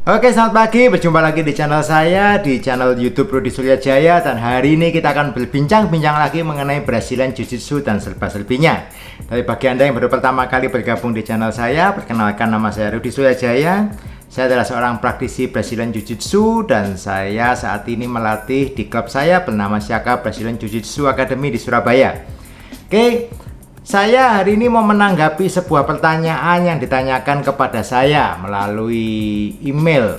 Oke, selamat pagi. Berjumpa lagi di channel saya, di channel YouTube Rudi Suryajaya. Dan hari ini kita akan berbincang-bincang lagi mengenai Brazilian Jiu-Jitsu dan serba-serbinya. Tapi bagi Anda yang baru pertama kali bergabung di channel saya, perkenalkan, nama saya Rudi Suryajaya. Saya adalah seorang praktisi Brazilian Jiu-Jitsu dan saya saat ini melatih di klub saya bernama Shaka Brazilian Jiu-Jitsu Academy di Surabaya. Oke. Saya hari ini mau menanggapi sebuah pertanyaan yang ditanyakan kepada saya melalui email.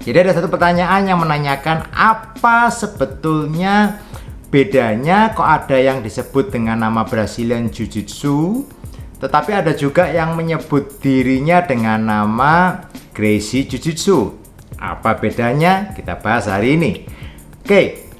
Jadi ada satu pertanyaan yang menanyakan apa sebetulnya bedanya kok ada yang disebut dengan nama Brazilian Jiu-Jitsu, tetapi ada juga yang menyebut dirinya dengan nama Gracie Jiu-Jitsu. Apa bedanya? Kita bahas hari ini. Oke.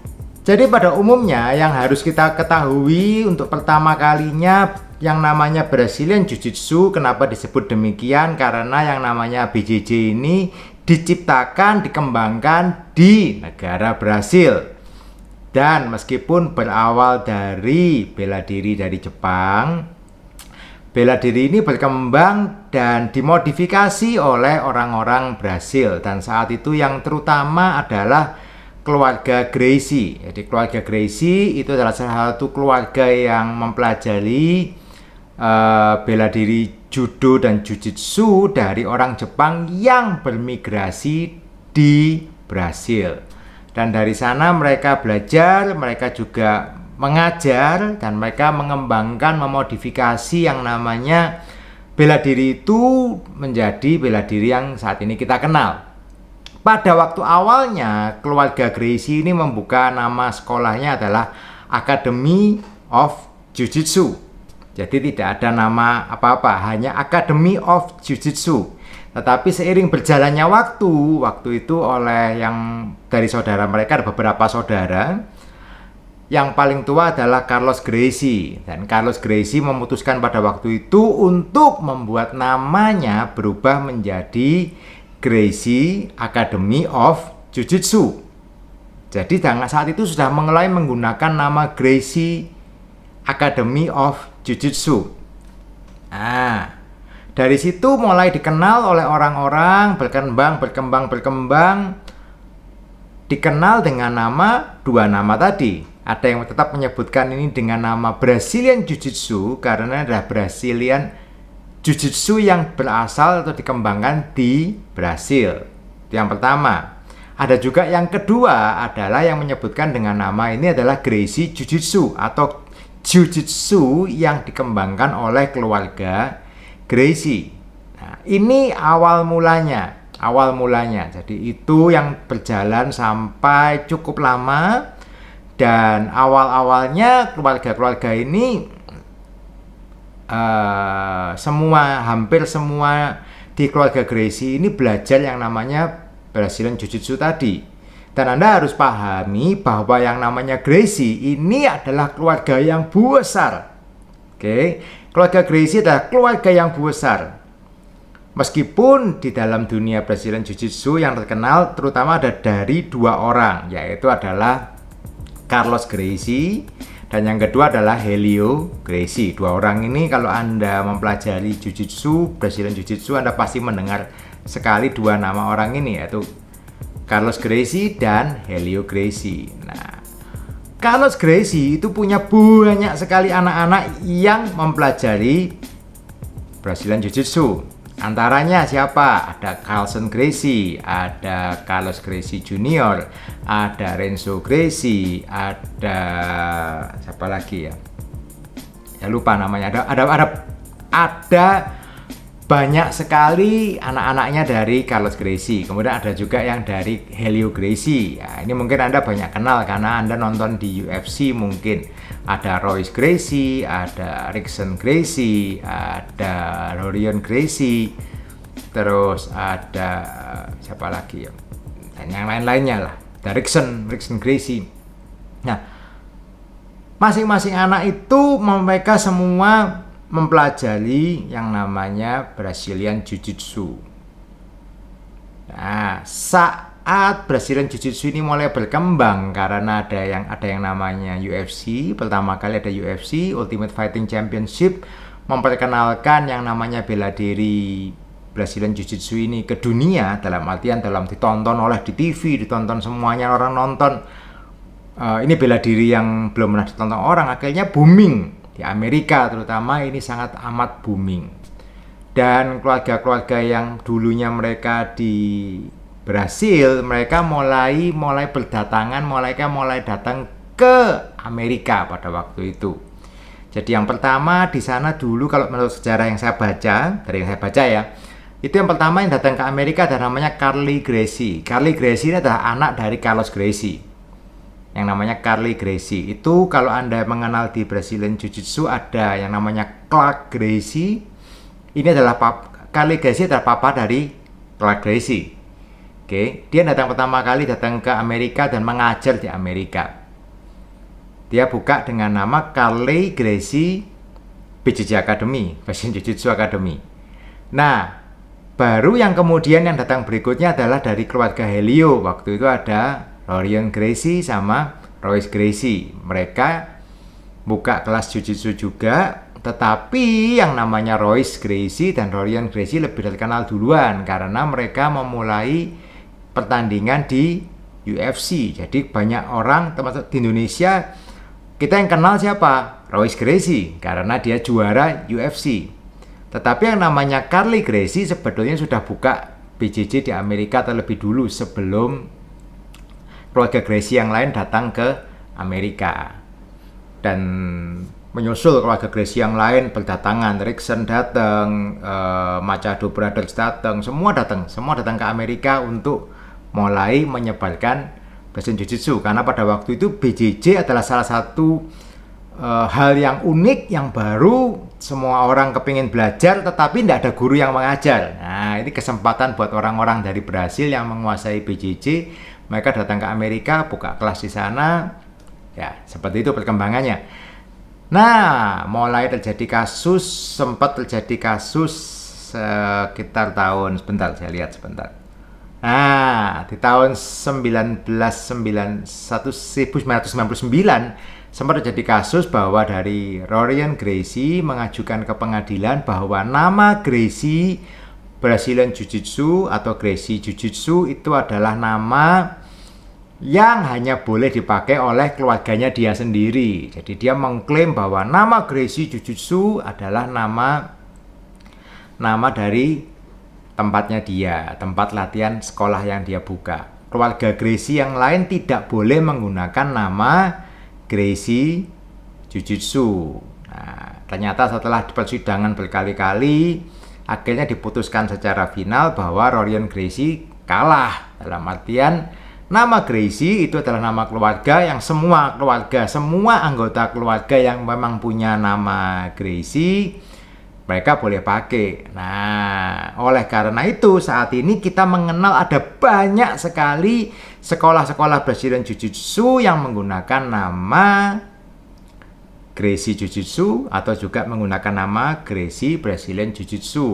Jadi pada umumnya yang harus kita ketahui untuk pertama kalinya yang namanya Brazilian Jiu-Jitsu, kenapa disebut demikian? Karena yang namanya BJJ ini diciptakan, dikembangkan di negara Brasil. Dan meskipun berawal dari bela diri dari Jepang, bela diri ini berkembang dan dimodifikasi oleh orang-orang Brasil. Dan saat itu yang terutama adalah keluarga Gracie. Jadi keluarga Gracie itu adalah salah satu keluarga yang mempelajari bela diri judo dan jujitsu dari orang Jepang yang bermigrasi di Brasil. Dan dari sana mereka belajar, mereka juga mengajar, dan mereka mengembangkan, memodifikasi yang namanya bela diri itu menjadi bela diri yang saat ini kita kenal. Pada waktu awalnya, keluarga Gracie ini membuka nama sekolahnya adalah Academy of Jiu-Jitsu. Jadi tidak ada nama apa-apa, hanya Academy of Jiu-Jitsu. Tetapi seiring berjalannya waktu itu oleh yang dari saudara mereka, ada beberapa saudara. Yang paling tua adalah Carlos Gracie. Dan Carlos Gracie memutuskan pada waktu itu untuk membuat namanya berubah menjadi Gracie Academy of Jiu-Jitsu. Jadi saat itu sudah mulai menggunakan nama Gracie Academy of Jiu-Jitsu. Nah, dari situ mulai dikenal oleh orang-orang, berkembang, dikenal dengan dua nama tadi. Ada yang tetap menyebutkan ini dengan nama Brazilian Jiu-Jitsu karena adalah Brazilian Jiu-Jitsu yang berasal atau dikembangkan di Brasil. Itu yang pertama. Ada juga yang kedua adalah yang menyebutkan dengan nama ini adalah Gracie Jiu-Jitsu atau Jiu-Jitsu yang dikembangkan oleh keluarga Gracie. Nah, ini awal mulanya. Jadi itu yang berjalan sampai cukup lama, dan awal-awalnya keluarga-keluarga ini hampir semua di keluarga Gracie ini belajar yang namanya Brazilian Jiu-Jitsu tadi. Dan Anda harus pahami bahwa yang namanya Gracie ini adalah keluarga yang besar. Oke, keluarga Gracie adalah keluarga yang besar. Meskipun di dalam dunia Brazilian Jiu-Jitsu yang terkenal terutama ada dari dua orang, yaitu adalah Carlos Gracie dan yang kedua adalah Helio Gracie. Dua orang ini kalau Anda mempelajari Jiu-Jitsu, Brazilian Jiu-Jitsu, Anda pasti mendengar sekali dua nama orang ini, yaitu Carlos Gracie dan Helio Gracie. Nah, Carlos Gracie itu punya banyak sekali anak-anak yang mempelajari Brazilian Jiu-Jitsu. Antaranya siapa? Ada Carlson Gracie, ada Carlos Gracie Junior, ada Renzo Gracie, ada siapa lagi ya? Ya lupa namanya. Ada banyak sekali anak-anaknya dari Carlos Gracie. Kemudian ada juga yang dari Helio Gracie. Ya, ini mungkin Anda banyak kenal karena Anda nonton di UFC mungkin. Ada Royce Gracie, ada Rickson Gracie, ada Rorion Gracie, terus ada siapa lagi ya? Dan yang lain-lainnya lah. Ada Rickson Gracie. Nah, masing-masing anak itu mereka semua mempelajari yang namanya Brazilian Jiu-Jitsu. Nah, saat Brazilian Jiu-Jitsu ini mulai berkembang karena ada yang namanya UFC. Pertama kali ada UFC, Ultimate Fighting Championship, memperkenalkan yang namanya bela diri Brazilian Jiu-Jitsu ini ke dunia, dalam artian dalam ditonton oleh di TV, ditonton semuanya orang nonton, ini bela diri yang belum pernah ditonton orang, akhirnya booming di Amerika terutama, ini sangat amat booming. Dan keluarga-keluarga yang dulunya mereka di Brasil, mereka mulai berdatangan, mulai datang ke Amerika pada waktu itu. Jadi yang pertama di sana dulu, kalau menurut sejarah yang saya baca, dari yang saya baca ya, itu yang pertama yang datang ke Amerika adalah namanya Carly Gracie. Carly Gracie ini adalah anak dari Carlos Gracie. Yang namanya Carly Gracie. Itu kalau Anda mengenal di Brazilian Jiu-Jitsu, ada yang namanya Clark Gracie. Ini adalah Carly Gracie adalah papa dari Clark Gracie. Oke, dia pertama kali datang ke Amerika dan mengajar di Amerika. Dia buka dengan nama Carly Gracie BJJ Academy, Brazilian Jiu-Jitsu Academy. Nah, baru yang kemudian yang datang berikutnya adalah dari keluarga Helio. Waktu itu ada Rorion Gracie sama Royce Gracie. Mereka buka kelas Jiu-Jitsu juga, tetapi yang namanya Royce Gracie dan Rorion Gracie lebih terkenal duluan karena mereka memulai pertandingan di UFC. Jadi banyak orang, termasuk di Indonesia, kita yang kenal siapa? Royce Gracie karena dia juara UFC. Tetapi yang namanya Carly Gracie sebetulnya sudah buka BJJ di Amerika terlebih dulu sebelum keluarga Gracie yang lain datang ke Amerika. Dan menyusul keluarga Gracie yang lain berdatangan, Rickson datang, Machado Brothers datang, semua datang ke Amerika untuk mulai menyebarkan Brazilian Jiu-Jitsu. Karena pada waktu itu BJJ adalah salah satu hal yang unik, yang baru, semua orang kepingin belajar tetapi tidak ada guru yang mengajar. Nah, ini kesempatan buat orang-orang dari Brasil yang menguasai BJJ. Mereka datang ke Amerika, buka kelas di sana. Ya, seperti itu perkembangannya. Nah, mulai terjadi kasus, sempat terjadi kasus sekitar tahun, sebentar saya lihat sebentar. Nah, di tahun 1999 sempat terjadi kasus bahwa dari Rorion Gracie mengajukan ke pengadilan bahwa nama Gracie Brazilian Jiu-Jitsu atau Gracie Jiu-Jitsu itu adalah nama yang hanya boleh dipakai oleh keluarganya dia sendiri. Jadi dia mengklaim bahwa nama Gracie Jiu-Jitsu adalah nama dari tempatnya dia, tempat latihan sekolah yang dia buka. Keluarga Gracie yang lain tidak boleh menggunakan nama Gracie Jiu-Jitsu. Nah, ternyata setelah persidangan berkali-kali, akhirnya diputuskan secara final bahwa Rorion Gracie kalah. Dalam artian, nama Gracie itu adalah nama keluarga yang semua anggota keluarga yang memang punya nama Gracie, mereka boleh pakai. Nah, oleh karena itu saat ini kita mengenal ada banyak sekali sekolah-sekolah Brazilian Jiu-Jitsu yang menggunakan nama Gracie Jiu-Jitsu atau juga menggunakan nama Gracie Brazilian Jiu-Jitsu.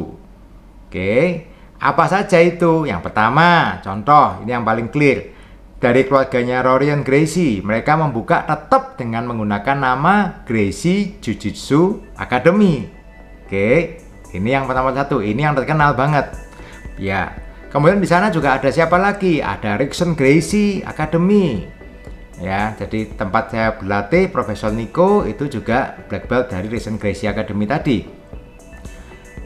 Oke, apa saja itu? Yang pertama, contoh, ini yang paling clear. Dari keluarganya Rorion Gracie, mereka membuka tetap dengan menggunakan nama Gracie Jiu-Jitsu Academy. Oke, ini yang pertama satu, ini yang terkenal banget. Ya, kemudian di sana juga ada siapa lagi? Ada Rickson Gracie Academy. Ya, jadi tempat saya berlatih, Profesor Nico itu juga black belt dari Rickson Gracie Academy tadi.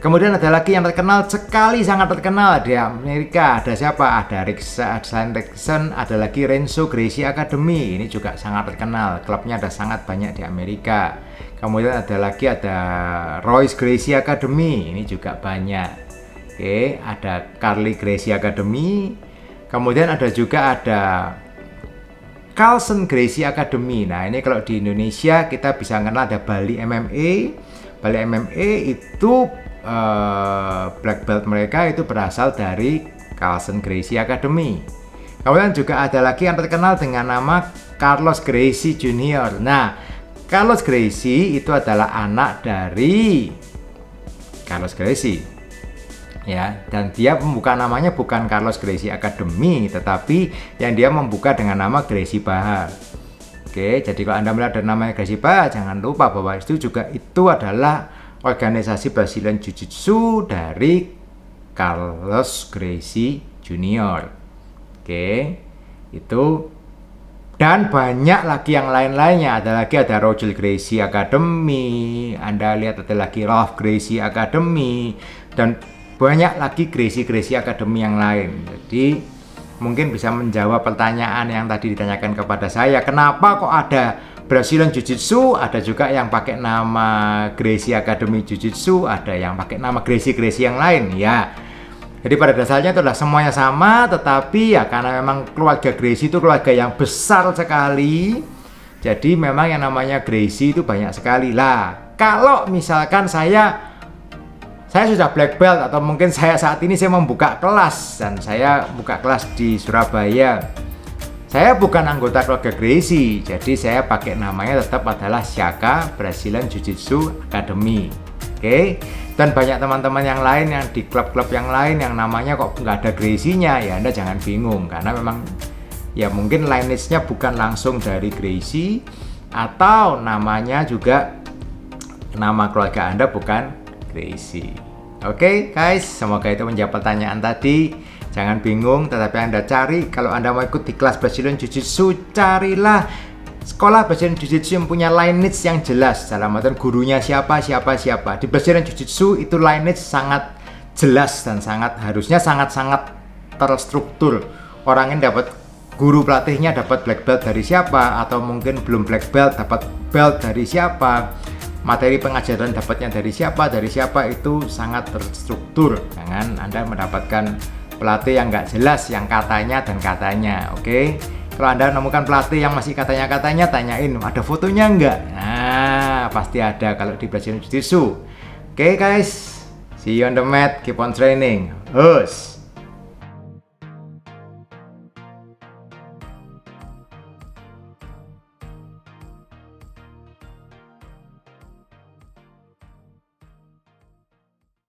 Kemudian ada lagi yang terkenal sekali, sangat terkenal di Amerika. Ada siapa? Ada Rickson, ada lagi Renzo Gracie Academy. Ini juga sangat terkenal. Klubnya ada sangat banyak di Amerika. Kemudian ada Royce Gracie Academy. Ini juga banyak. Oke, ada Carly Gracie Academy. Kemudian ada Carlson Gracie Academy. Nah, ini kalau di Indonesia kita bisa kenal ada Bali MMA. Bali MMA itu black belt mereka itu berasal dari Carlson Gracie Academy. Kemudian juga ada lagi yang terkenal dengan nama Carlos Gracie Jr. Nah, Carlos Gracie itu adalah anak dari Carlos Gracie. Ya, dan dia membuka namanya bukan Carlos Gracie Academy, tetapi yang dia membuka dengan nama Gracie Bahar. Oke, jadi kalau Anda melihat ada namanya Gracie Bahar, jangan lupa bahwa itu adalah organisasi Brazilian Jiu-Jitsu dari Carlos Gracie Junior. Oke, itu. Dan banyak lagi yang lain-lainnya. Ada Roger Gracie Academy, Anda lihat ada lagi Love Gracie Academy, dan banyak lagi Gracie Academy yang lain. Jadi mungkin bisa menjawab pertanyaan yang tadi ditanyakan kepada saya, kenapa kok ada Brazilian Jiu-Jitsu, ada juga yang pakai nama Gracie Academy Jiu-Jitsu, ada yang pakai nama Gracie yang lain ya. Jadi pada dasarnya itu adalah semuanya sama, tetapi ya karena memang keluarga Gracie itu keluarga yang besar sekali, jadi memang yang namanya Gracie itu banyak sekali lah. Kalau misalkan saya sudah black belt, atau mungkin saat ini saya membuka kelas, dan saya buka kelas di Surabaya, saya bukan anggota keluarga Gracie, jadi saya pakai namanya tetap adalah Shaka Brazilian Jiu-Jitsu Academy. Oke. Dan banyak teman-teman yang lain yang di klub-klub yang lain yang namanya kok nggak ada Gracie-nya, ya Anda jangan bingung, karena memang ya mungkin lineage-nya bukan langsung dari Gracie, atau namanya juga nama keluarga Anda bukan Gracie. Oke guys, semoga itu menjawab pertanyaan tadi. Jangan bingung, tetapi Anda cari, kalau Anda mau ikut di kelas Brazilian Jiu-Jitsu, carilah sekolah Brazilian Jiu-Jitsu yang punya lineage yang jelas, dalam artian gurunya siapa. Di Brazilian Jiu-Jitsu itu lineage sangat jelas dan harusnya sangat terstruktur. Orang ini dapat guru pelatihnya dapat black belt dari siapa, atau mungkin belum black belt dapat belt dari siapa, materi pengajaran dapatnya dari siapa, itu sangat terstruktur. Jangan Anda mendapatkan pelatih yang nggak jelas, yang katanya. Oke. Kalau Anda menemukan pelatih yang masih katanya, tanyain ada fotonya nggak? Nah, pasti ada kalau di Brazilian Jiu-Jitsu. Oke guys, see you on the mat, keep on training. Hus.